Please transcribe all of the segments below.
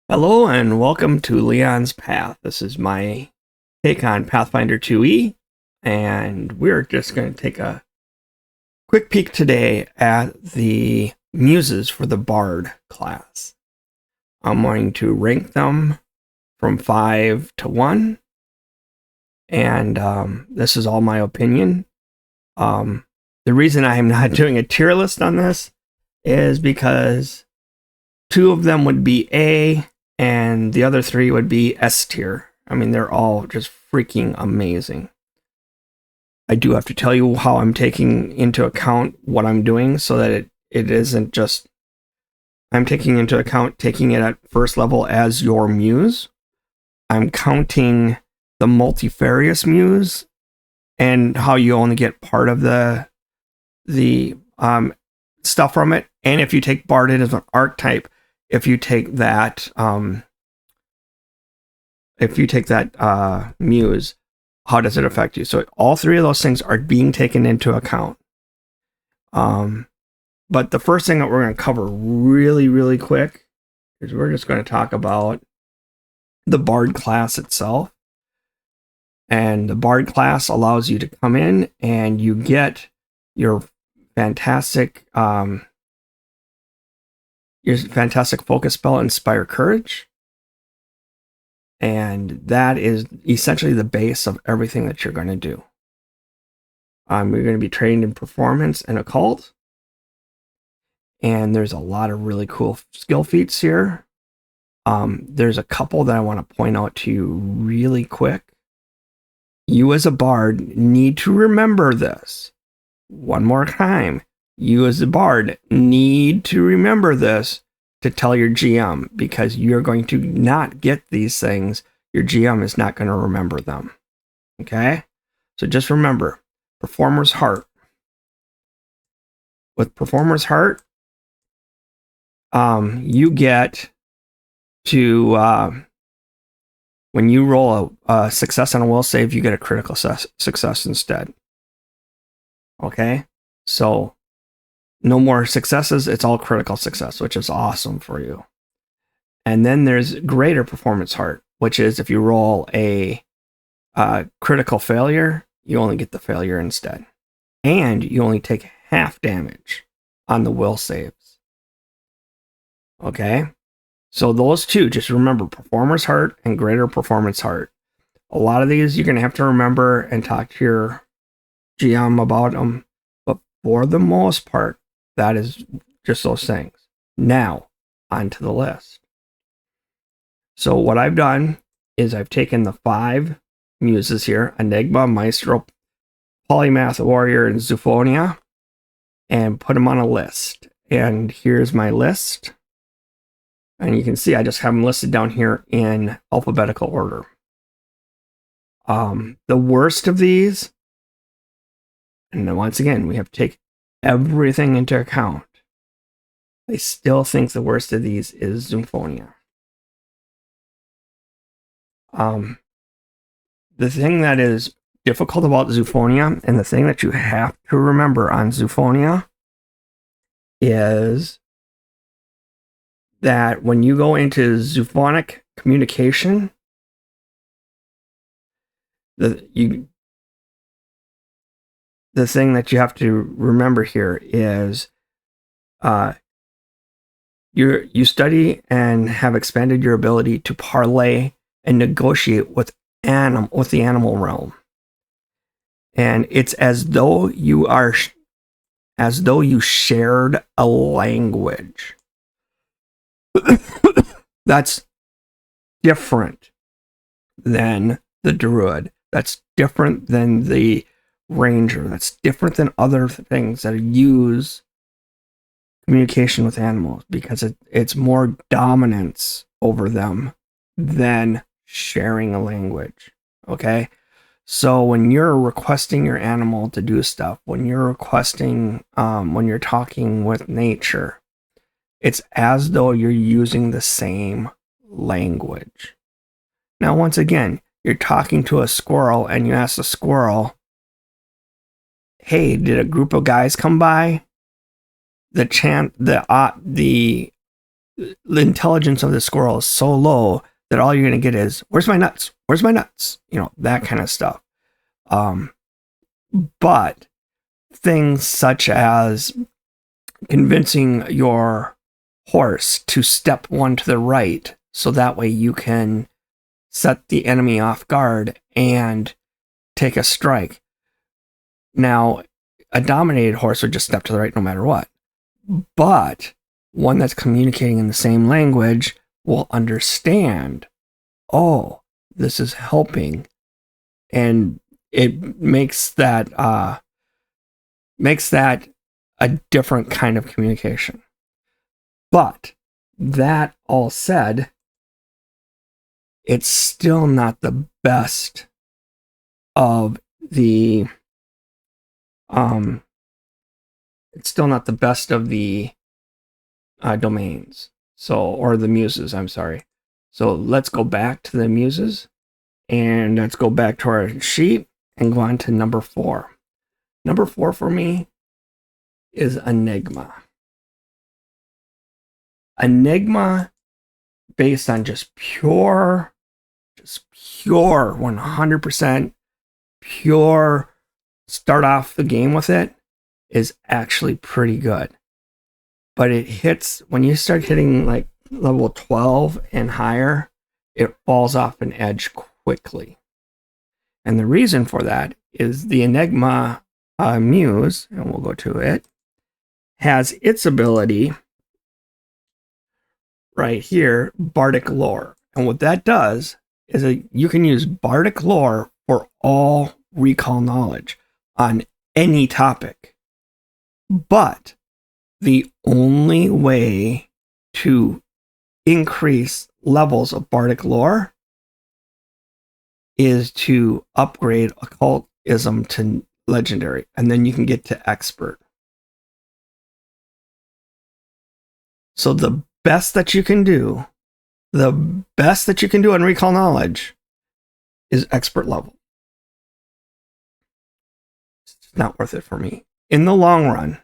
Hello and welcome to Leon's Path. This is my take on Pathfinder 2e, and we're just going to take a quick peek today at the Muses for the Bard class. I'm going to rank them from 5 to 1, and this is all my opinion. The reason I am not doing a tier list on this is because 2 of them would be A, and the other 3 would be S tier. I mean, they're all just freaking amazing. I do have to tell you how I'm taking into account what I'm doing so that it isn't just, I'm taking into account taking it at first level as your muse. I'm counting the multifarious muse and how you only get part of the stuff from it. And if you take Bard as an archetype, if you take that muse, how does it affect you? So all 3 of those things are being taken into account. But the first thing that we're going to cover really quick is we're just going to talk about the Bard class itself. And the Bard class allows you to come in and you get your fantastic focus spell, Inspire Courage. And that is essentially the base of everything that you're going to do. You're going to be trained in performance and occult. And there's a lot of really cool skill feats here. There's a couple that I want to point out to you really quick. You as a bard need to remember this. One more time. You as a bard need to remember this to tell your GM, because you're going to not get these things. Your GM is not going to remember them. Okay? So just remember, Performer's Heart. With Performer's Heart, you get to, when you roll a success on a will save, you get a critical success instead. Okay? So no more successes, it's all critical success, which is awesome for you. And then there's Greater Performance Heart, which is if you roll a critical failure, you only get the failure instead. And you only take half damage on the will saves. Okay? So those 2, just remember Performer's Heart and Greater Performance Heart. A lot of these you're going to have to remember and talk to your GM about them. But for the most part, that is just those things. Now, onto the list. So what I've done is I've taken the 5 muses here, Enigma, Maestro, Polymath, Warrior, and Zoophonia, and put them on a list. And here's my list. And you can see I just have them listed down here in alphabetical order. The worst of these, and then once again, we have to take everything into account. I still think the worst of these is Zoophonia. The thing that is difficult about Zoophonia, and the thing that you have to remember on Zoophonia, is that when you go into Zoophonic communication, the thing that you have to remember here is you study and have expanded your ability to parlay and negotiate with the animal realm. And it's as though you shared a language. That's different than the druid. That's different than the ranger. That's different than other things that use communication with animals, because it's more dominance over them than sharing a language. Okay? So when you're requesting your animal to do stuff, when you're requesting, when you're talking with nature, it's as though you're using the same language. Now, once again, you're talking to a squirrel and you ask the squirrel, hey, did a group of guys come by? The the intelligence of the squirrel is so low that all you're going to get is, where's my nuts? Where's my nuts? You know, that kind of stuff. But things such as convincing your horse to step one to the right, so that way you can set the enemy off guard and take a strike. Now, a dominated horse would just step to the right no matter what. But one that's communicating in the same language will understand, oh, this is helping. And it makes that a different kind of communication. But that all said, it's still not the best of the domains. So, or the Muses, I'm sorry. So let's go back to the Muses, and let's go back to our sheet and go on to number 4. Number 4 for me is Enigma. Enigma, based on just pure 100% pure start off the game with it, is actually pretty good. But it hits, when you start hitting like level 12 and higher, it falls off an edge quickly. And the reason for that is the Enigma Muse, and we'll go to it, has its ability right here, Bardic Lore. And what that does is you can use Bardic Lore for all recall knowledge on any topic. But the only way to increase levels of Bardic Lore is to upgrade occultism to legendary, and then you can get to expert. So the best that you can do on recall knowledge is expert level. It's not worth it for me. In the long run,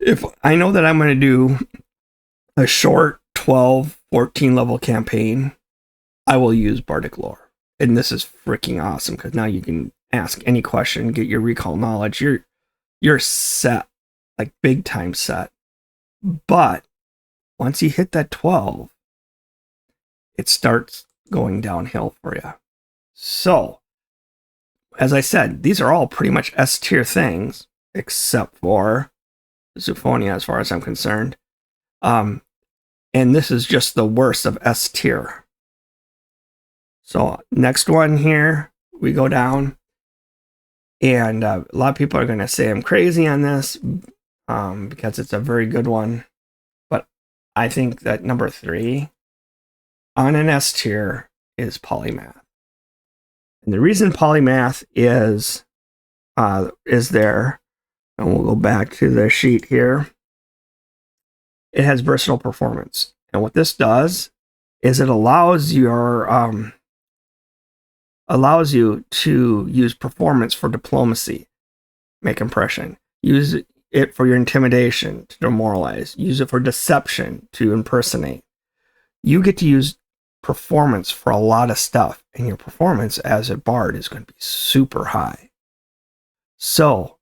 if I know that I'm going to do a short 12, 14 level campaign, I will use Bardic Lore. And this is freaking awesome because now you can ask any question, get your recall knowledge. You're set, like big time set. But once you hit that 12, it starts going downhill for you. So, as I said, these are all pretty much S tier things, except for Zoophonia, as far as I'm concerned. And this is just the worst of S tier. So, next one here, we go down. And a lot of people are going to say I'm crazy on this because it's a very good one. But I think that number 3 on an S tier is Polymath. And the reason Polymath is there, and we'll go back to the sheet here, it has versatile performance. And what this does is it allows you to use performance for diplomacy, make impression. Use it for your intimidation, to demoralize. Use it for deception, to impersonate. You get to use performance for a lot of stuff, and your performance as a bard is going to be super high. So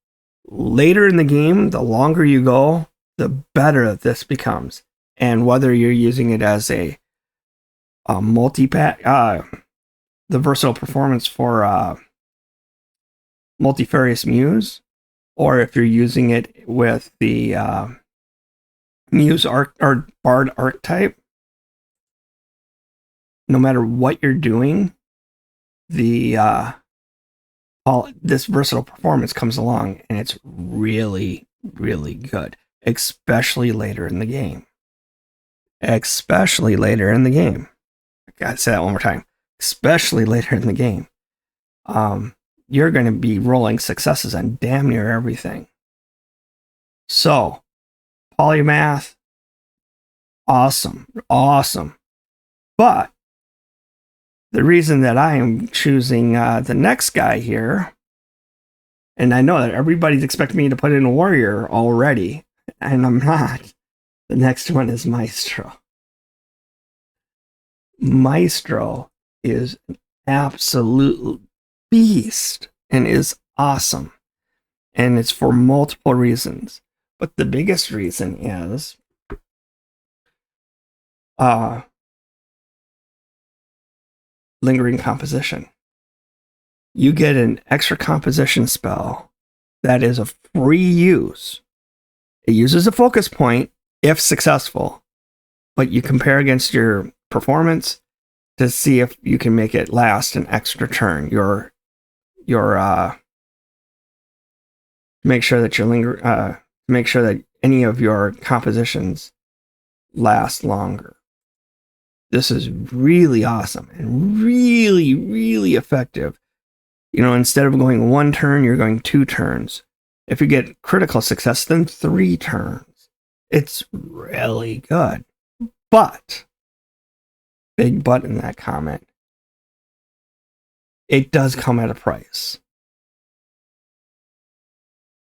later in the game, the longer you go, the better this becomes. And whether you're using it as a multi-pack, the versatile performance for Multifarious Muse, or if you're using it with the Muse arc or Bard archetype, no matter what you're doing, this versatile performance comes along, and it's really, really good, especially later in the game. Especially later in the game. I gotta say that one more time. Especially later in the game. You're going to be rolling successes on damn near everything. So, Polymath, awesome. But the reason that I am choosing the next guy here, and I know that everybody's expecting me to put in a warrior already, and I'm not. The next one is Maestro. Maestro is an absolute beast and is awesome. And it's for multiple reasons. But the biggest reason is lingering composition. You get an extra composition spell that is a free use. It uses a focus point if successful, but you compare against your performance to see if you can make it last an extra turn. Make sure that make sure that any of your compositions last longer. This is really awesome and really, really effective. Instead of going one turn, you're going 2 turns. If you get critical success, then 3 turns. It's really good. But, big but in that comment, it does come at a price.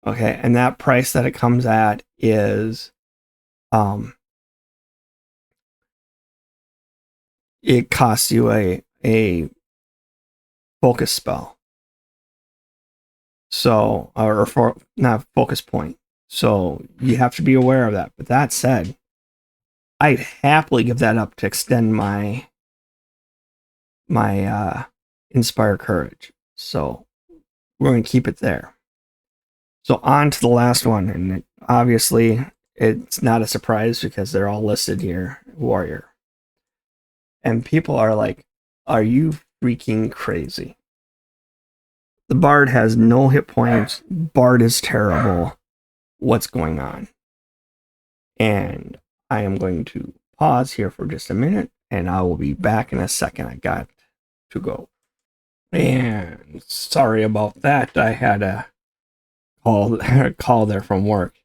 Okay, and that price that it comes at is, it costs you a focus spell. So, not focus point. So you have to be aware of that. But that said, I'd happily give that up to extend my Inspire Courage. So we're going to keep it there. So on to the last one, and obviously it's not a surprise because they're all listed here. Warrior. And people are like, "Are you freaking crazy?" The Bard has no hit points. Bard is terrible. What's going on? And I am going to pause here for just a minute, and I will be back in a second. I got to go. And sorry about that. I had a call there from work.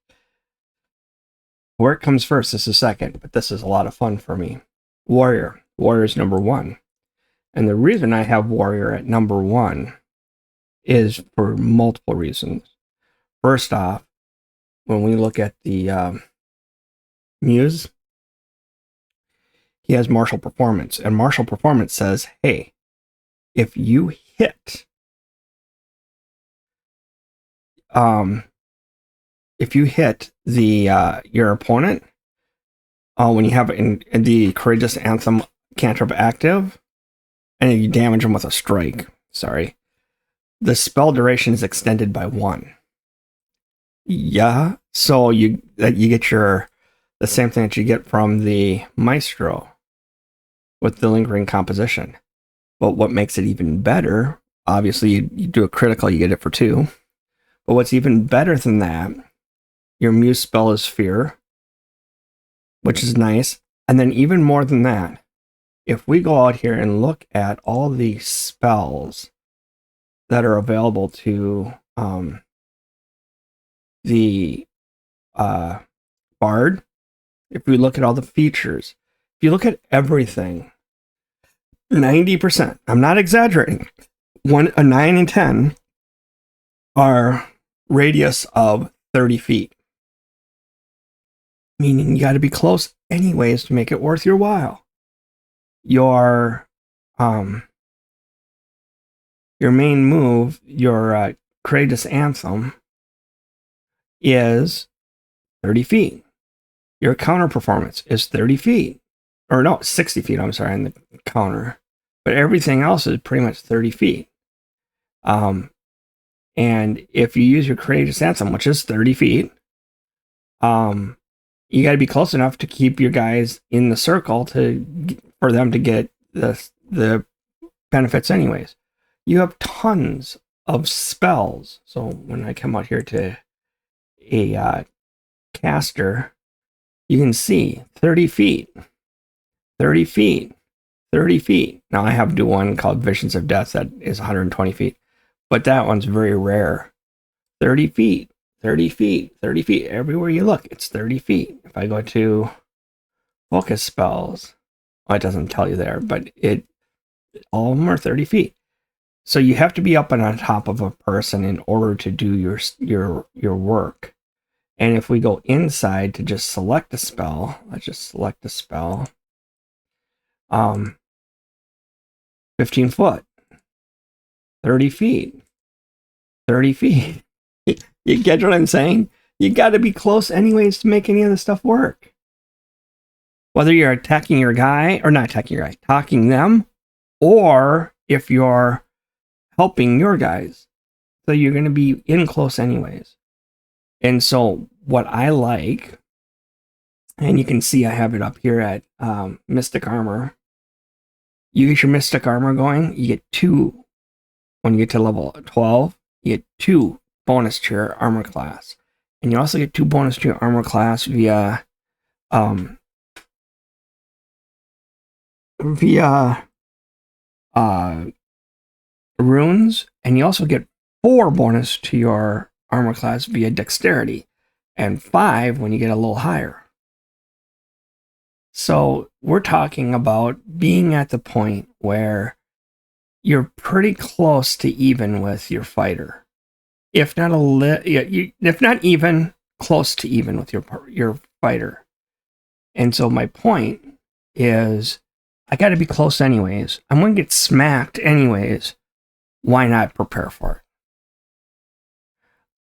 Work comes first. This is second, but this is a lot of fun for me. Warrior. Warrior's number 1. And the reason I have Warrior at number 1 is for multiple reasons. First off, when we look at the Muse, he has martial performance, and martial performance says, hey, if you hit the your opponent when you have in the Courageous Anthem cantrip active, and you damage them with a strike, the spell duration is extended by 1. Yeah, so you get the same thing that you get from the Maestro with the lingering composition. But what makes it even better, obviously you do a critical, you get it for 2. But what's even better than that, your Muse spell is Fear, which is nice. And then even more than that, if we go out here and look at all the spells that are available to the Bard, if we look at all the features, if you look at everything, 90%, I'm not exaggerating, a 9 and 10 are radius of 30 feet. Meaning you got to be close anyways to make it worth your while. Your main move, your Courageous Anthem, is 30 feet. Your counter performance is 30 feet. Or no, 60 feet, I'm sorry, in the counter. But everything else is pretty much 30 feet. And if you use your Courageous Anthem, which is 30 feet, you got to be close enough to keep your guys in the circle for them to get the benefits anyways. You have tons of spells. So when I come out here to a caster, you can see 30 feet, 30 feet, 30 feet. Now I have to do one called Visions of Death that is 120 feet, but that one's very rare. 30 feet, 30 feet, 30 feet. Everywhere you look, it's 30 feet. If I go to focus spells, well, it doesn't tell you there, but all of them are 30 feet. So you have to be up and on top of a person in order to do your work. And if we go inside to just select a spell, let's just select a spell. 15 foot, 30 feet, 30 feet. You get what I'm saying? You got to be close anyways to make any of this stuff work. Whether you're attacking your guy or not attacking your guy, attacking them, or if you're helping your guys. So you're going to be in close anyways. And so what I like, and you can see I have it up here at Mystic Armor. You get your Mystic Armor going, you get 2 when you get to level 12, you get 2 bonus to your armor class. And you also get 2 bonus to your armor class via runes, and you also get 4 bonus to your armor class via dexterity, and 5 when you get a little higher. So we're talking about being at the point where you're pretty close to even with your fighter, if not if not even, close to even with your fighter. And so my point is, I got to be close anyways. I'm going to get smacked anyways. Why not prepare for it?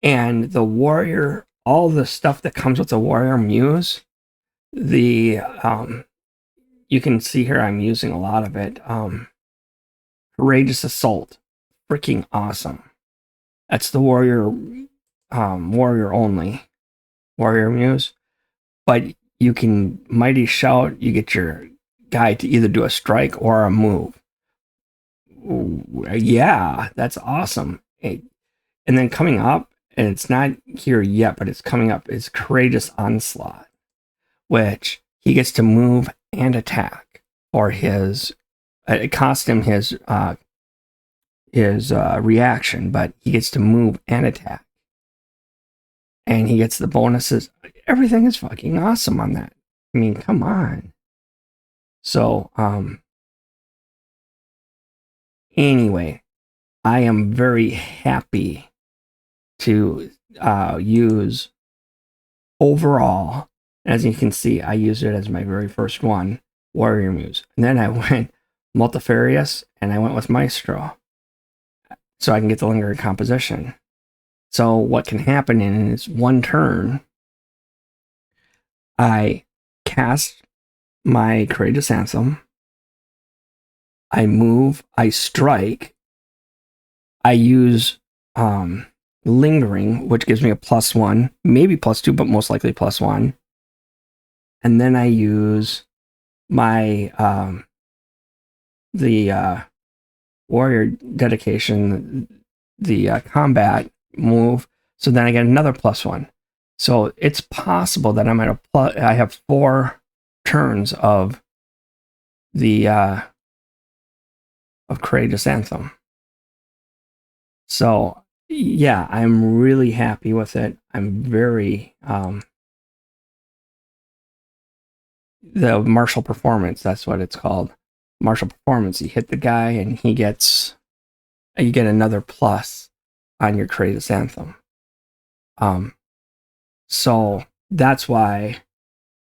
And the warrior, all the stuff that comes with the warrior muse, you can see here I'm using a lot of it. Courageous Assault, freaking awesome. That's the warrior only warrior muse. But you can Mighty Shout, you get your guy to either do a strike or a move. Ooh, yeah, that's awesome. And then coming up, and it's not here yet, but it's coming up, is Courageous Onslaught, which he gets to move and attack, or it costs him his reaction, but he gets to move and attack. And he gets the bonuses. Everything is fucking awesome on that. I mean, come on. So, anyway, I am very happy to use overall. As you can see, I used it as my very first one, Warrior Muse. And then I went Multifarious, and I went with Maestro, so I can get the lingering composition. So what can happen in is one turn, I cast my Courageous Anthem, I move, I strike, I use Lingering, which gives me a +1, maybe +2, but most likely +1. And then I use my the warrior dedication, the combat move. So then I get another +1. So it's possible that I have 4 turns of the of Courageous Anthem. So yeah, I'm really happy with it. I'm very the martial performance, that's what it's called. Martial performance. You hit the guy and you get another plus on your Courageous Anthem. So that's why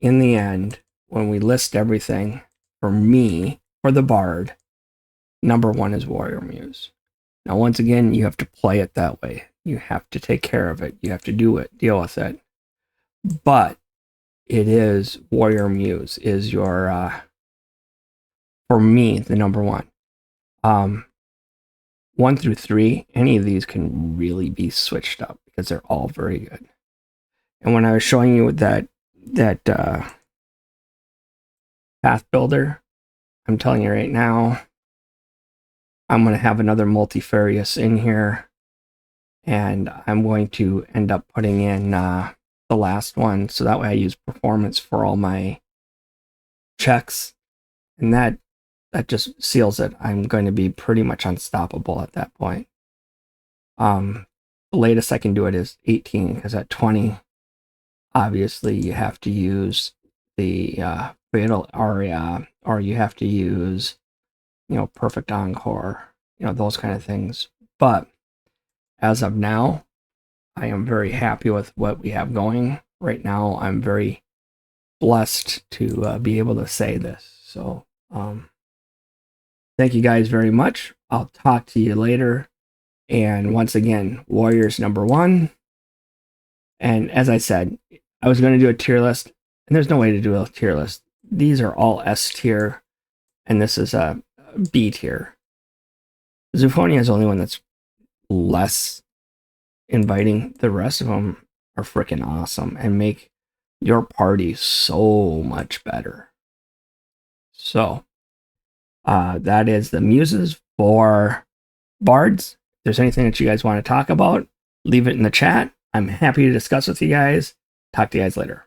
in the end, when we list everything, for me, for the Bard, number 1 is Warrior Muse. Now, once again, you have to play it that way. You have to take care of it. You have to do it, deal with it. But it is Warrior Muse is your, for me, the number 1. 1 through 3, any of these can really be switched up because they're all very good. And when I was showing you that path builder, I'm telling you right now, I'm going to have another Multifarious in here, and I'm going to end up putting in the last one, so that way I use performance for all my checks, and that just seals it. I'm going to be pretty much unstoppable at that point. The latest I can do it is 18, because at 20, obviously you have to use the fatal aria, or you have to use, perfect encore, those kind of things. But as of now, I am very happy with what we have going right now. I'm very blessed to be able to say this. So, thank you guys very much. I'll talk to you later. And once again, Warriors #1. And as I said, I was going to do a tier list, and there's no way to do a tier list. These are all S tier, and this is a B tier. Zoophania is the only one that's less inviting. The rest of them are freaking awesome and make your party so much better. So, that is the Muses for Bards. If there's anything that you guys want to talk about, leave it in the chat. I'm happy to discuss with you guys. Talk to you guys later.